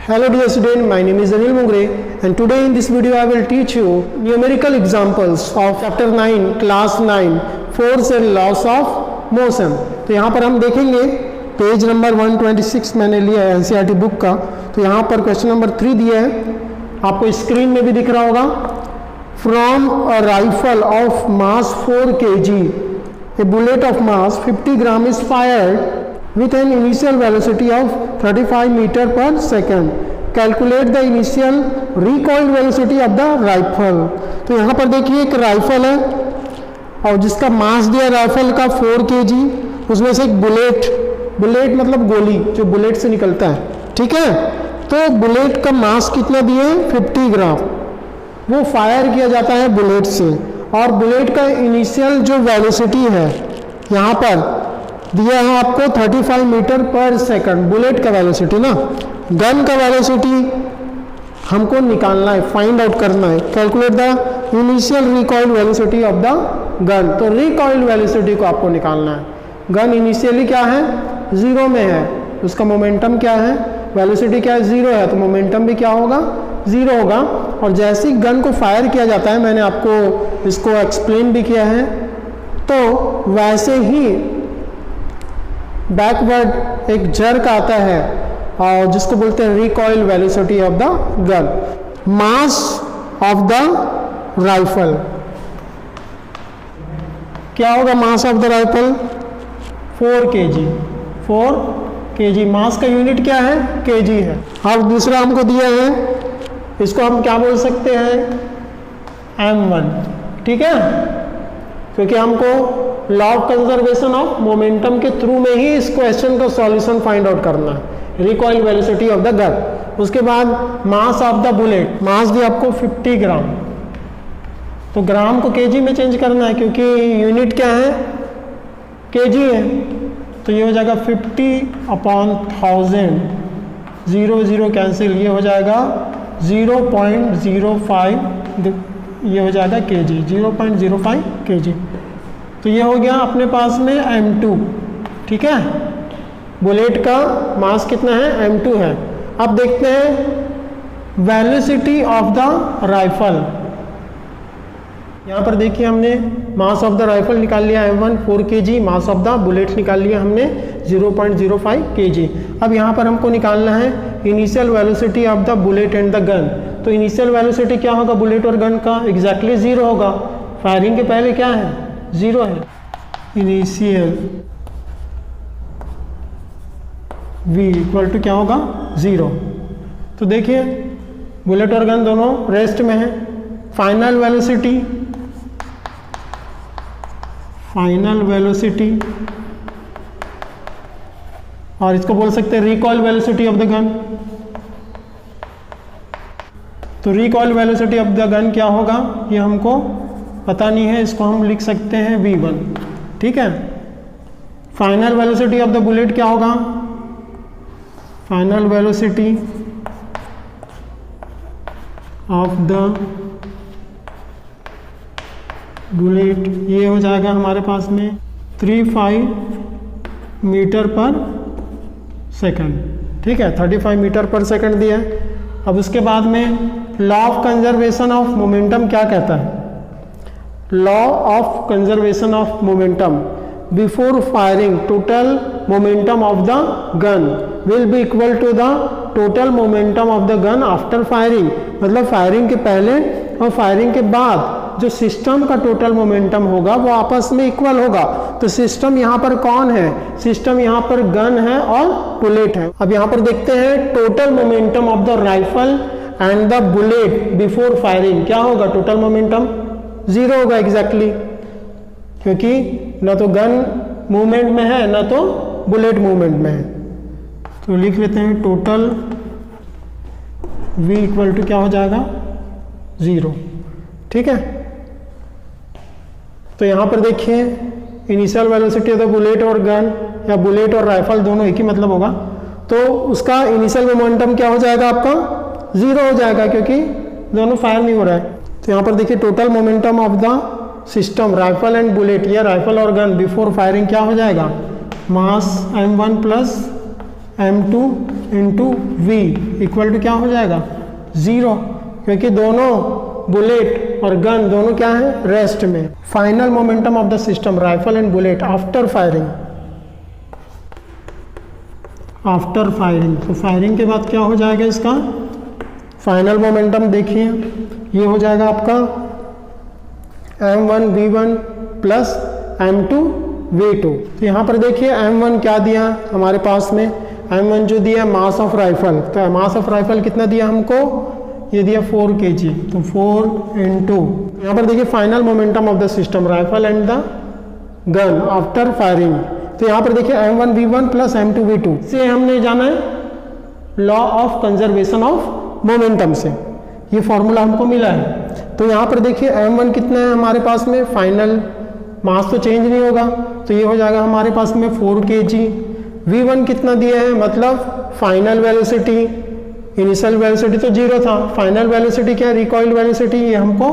Hello dear student, my name is Anil Mungre and today in this video I will teach you numerical examples of chapter 9 class 9 force and laws of motion। तो यहाँ पर हम देखेंगे page number 126 मैंने लिया है NCERT book का। तो यहाँ पर क्वेश्चन नंबर 3 दिया है, आपको स्क्रीन में भी दिख रहा होगा। From a rifle of mass 4 kg a bullet of mass 50 gram is fired with an initial velocity of 35 meter per second. Calculate the initial recoil velocity of the rifle। तो यहाँ पर देखिए एक राइफल है और जिसका मास दिया राइफल का 4 kg, उसमें से एक बुलेट मतलब गोली जो बुलेट से निकलता है, ठीक है। तो बुलेट का मास कितना दिया है 50 ग्राम, वो फायर किया जाता है बुलेट से। और बुलेट का इनिशियल जो वेलोसिटी है यहाँ पर दिया है आपको 35 मीटर पर सेकंड, बुलेट का वेलोसिटी ना। गन का वेलोसिटी हमको निकालना है, फाइंड आउट करना है। Calculate the initial recoil velocity of the gun. तो रिकॉइल वेलोसिटी को आपको निकालना है। गन इनिशियली क्या है 0 में है, उसका मोमेंटम क्या है, वेलोसिटी क्या है 0 है, तो मोमेंटम भी क्या होगा 0 होगा। और जैसे ही गन को फायर किया जाता है, मैंने आपको इसको एक्सप्लेन भी किया है, तो वैसे ही बैकवर्ड एक जर्क आता है और जिसको बोलते हैं recoil velocity of the gun. Mass of the rifle क्या होगा, mass of the rifle 4 kg। मास का यूनिट क्या है kg है। अब दूसरा हमको दिया है, इसको हम क्या बोल सकते हैं m1, ठीक है, क्योंकि हमको law of conservation of momentum के थ्रू में ही इस क्वेश्चन का सॉल्यूशन फाइंड आउट करना है, recoil velocity of the gun. उसके बाद मास ऑफ द बुलेट, मास भी आपको 50 ग्राम, तो ग्राम को केजी में चेंज करना है क्योंकि यूनिट क्या है केजी है। तो ये हो जाएगा 50/1000, 0 कैंसिल, ये हो जाएगा 0.05, ये हो जाएगा केजी, 0.05 केजी। तो ये हो गया अपने पास में m2, ठीक है। बुलेट का मास कितना है m2 है। अब देखते हैं वेलोसिटी ऑफ द राइफल। यहाँ पर देखिए हमने मास ऑफ द राइफल निकाल लिया m1 4 kg, mass of the bullet निकाल लिया हमने 0.05 kg। अब यहाँ पर हमको निकालना है initial velocity of the bullet and the gun. तो इनिशियल वेलोसिटी क्या होगा बुलेट और गन का, एग्जैक्टली 0 होगा। फायरिंग के पहले क्या है 0 है। इनिशियल v इक्वल टू क्या होगा 0। तो देखिए बुलेट और गन दोनों रेस्ट में है। फाइनल वेलोसिटी और इसको बोल सकते हैं recoil velocity of the gun. तो recoil velocity of the gun क्या होगा ये हमको पता नहीं है, इसको हम लिख सकते हैं v1, ठीक है। Final velocity of the bullet क्या होगा, final velocity of the bullet ये हो जाएगा हमारे पास में 35 मीटर पर सेकंड, ठीक है। 35 मीटर पर सेकंड दिया है। अब उसके बाद में law of conservation of momentum क्या कहता है, law of conservation of momentum before firing total momentum of the gun will be equal to the total momentum of the gun after firing. मतलब फायरिंग के पहले और फायरिंग के बाद जो सिस्टम का टोटल मोमेंटम होगा वो आपस में इक्वल होगा। तो सिस्टम यहाँ पर कौन है, सिस्टम यहाँ पर गन है और बुलेट है। अब यहाँ पर देखते हैं total momentum of the rifle and the bullet before firing क्या होगा, टोटल मोमेंटम 0 होगा एग्जैक्टली, क्योंकि ना तो गन मूवमेंट में है ना तो बुलेट मूवमेंट में है। तो लिख लेते हैं टोटल v इक्वल टू क्या हो जाएगा 0, ठीक है। तो यहाँ पर देखिए initial velocity of the bullet और गन या बुलेट और राइफल दोनों एक ही मतलब होगा। तो उसका इनिशियल मोमेंटम क्या हो जाएगा आपका 0 हो जाएगा क्योंकि दोनों फायर नहीं हो रहा है। तो यहाँ पर देखिए total momentum of the system rifle and bullet या राइफल और गन बिफोर फायरिंग क्या हो जाएगा, mass m1 plus m2 into V equal to क्या हो जाएगा 0, क्योंकि दोनों बुलेट और गन दोनों क्या है रेस्ट में। Final momentum of the system rifle and bullet after firing, after firing, तो फायरिंग के बाद क्या हो जाएगा इसका फाइनल मोमेंटम देखिए, ये हो जाएगा आपका m1v1 प्लस m2 v2। तो यहाँ पर देखिए m1 क्या दिया हमारे पास में, m1 जो दिया मास ऑफ राइफल, तो मास ऑफ राइफल कितना दिया हमको, ये दिया 4 kg, तो 4 इंटू यहाँ पर देखिए final momentum of the system rifle and the gun after firing, तो यहाँ पर देखिए m1v1 प्लस m2v2 से हमने जाना है law of conservation of momentum से, ये फॉर्मूला हमको मिला है। तो यहाँ पर देखिए m1 कितना है हमारे पास में, फाइनल मास तो चेंज नहीं होगा, तो ये हो जाएगा हमारे पास में 4 kg। v1 कितना दिया है, मतलब फाइनल वेलोसिटी, इनिशियल वेलोसिटी तो 0 था, फाइनल वेलोसिटी क्या है रिकॉइल वेलोसिटी, ये हमको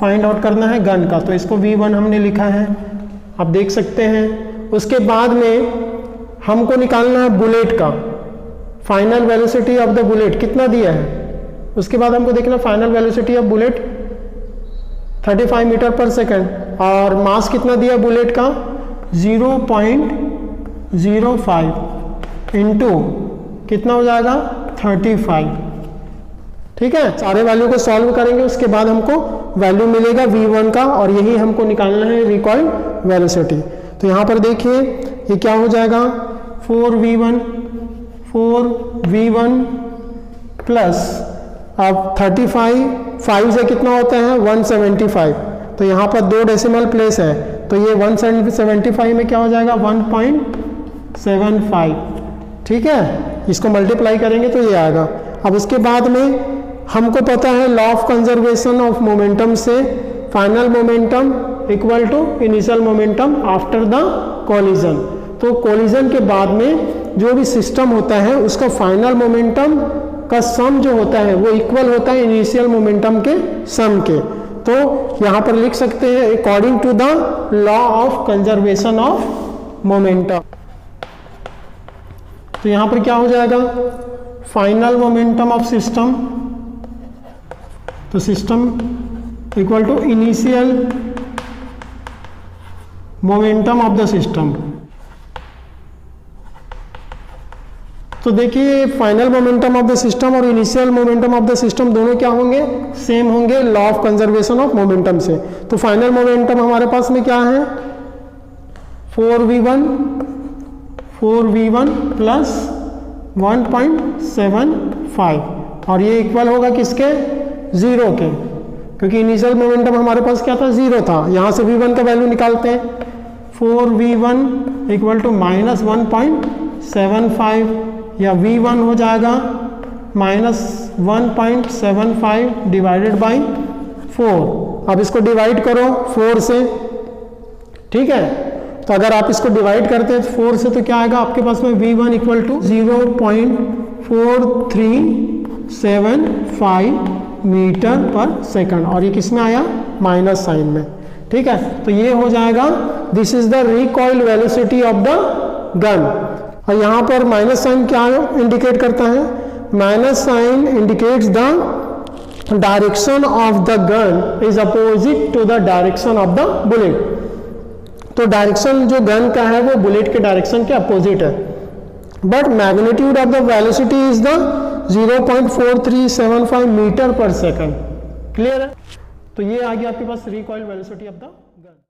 फाइंड आउट करना है गन का, तो इसको v1 हमने लिखा है, आप देख सकते हैं। उसके बाद में हमको निकालना है बुलेट का final velocity of the bullet कितना दिया है, उसके बाद हमको देखना final velocity of bullet 35 metre per second, और मास कितना दिया बुलेट का 0.05 इंटू कितना हो जाएगा 35, ठीक है। सारे वैल्यू को सॉल्व करेंगे, उसके बाद हमको वैल्यू मिलेगा v1 का, और यही हमको निकालना है रिकॉइल वेलोसिटी। तो यहाँ पर देखिए ये क्या हो जाएगा 4v1 प्लस अब 35, 5 से कितना होता है 175, तो यहाँ पर 2 डेसिमल प्लेस है, तो ये 175 में क्या हो जाएगा 1.75, ठीक है। इसको मल्टीप्लाई करेंगे तो ये आएगा। अब उसके बाद में हमको पता है law of conservation of momentum से final momentum equal to initial momentum after the collision, तो कोलिजन के बाद में जो भी सिस्टम होता है उसका फाइनल मोमेंटम का सम जो होता है वो इक्वल होता है इनिशियल मोमेंटम के सम के। तो यहाँ पर लिख सकते हैं according to the law of conservation of momentum, तो यहाँ पर क्या हो जाएगा फाइनल मोमेंटम ऑफ सिस्टम, तो system equal to initial momentum of the system. तो देखिए final momentum of the system और initial momentum of the system दोनों क्या होंगे सेम होंगे law of conservation of momentum से। तो फाइनल मोमेंटम हमारे पास में क्या है 4v1 प्लस 1.75, और ये इक्वल होगा किसके 0 के, क्योंकि इनिशियल मोमेंटम हमारे पास क्या था 0 था, यहाँ से v1 का वैल्यू निकालते हैं 4v1 इक्वल टू माइनस 1.75, या v1 हो जाएगा माइनस 1.75 डिवाइडेड बाई 4। अब इसको डिवाइड करो 4 से, ठीक है। तो अगर आप इसको डिवाइड करते हैं 4 से तो क्या आएगा आपके पास में v1 equal to 0.4375 metre per second, और ये किस में आया माइनस साइन में, ठीक है। तो ये हो जाएगा this is the recoil velocity of the gun, और यहाँ पर माइनस साइन क्या इंडिकेट करता है, minus sign indicates the direction of the gun is opposite to the direction of the bullet. तो डायरेक्शन जो गन का है वो बुलेट के डायरेक्शन के अपोजिट है, but magnitude of the velocity is the 0.4375 metre per second, clear है। तो ये आ गया आपके पास recoil velocity of the gun.